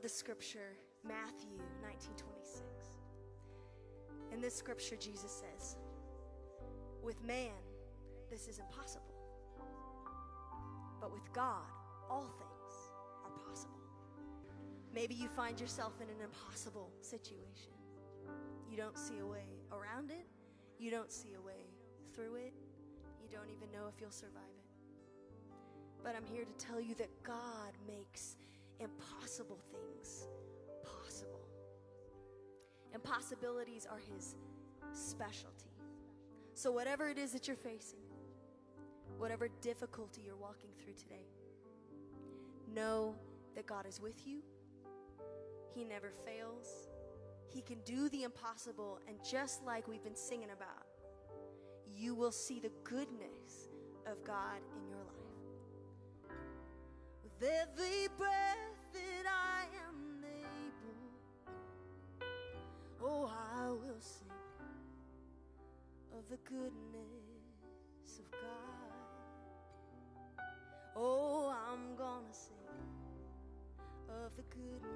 love the scripture, Matthew 19:26. In this scripture, Jesus says, with man, this is impossible. But with God, all things are possible. Maybe you find yourself in an impossible situation. You don't see a way around it. You don't see a way through it. You don't even know if you'll survive it. But I'm here to tell you that God makes impossible things possible. Impossibilities are his specialty. So whatever it is that you're facing, whatever difficulty you're walking through today, know that God is with you. He never fails. He can do the impossible, and just like we've been singing about, you will see the goodness of God in your life. With every breath that I am able, oh, I will sing of the goodness of God. Oh, I'm gonna sing of the goodness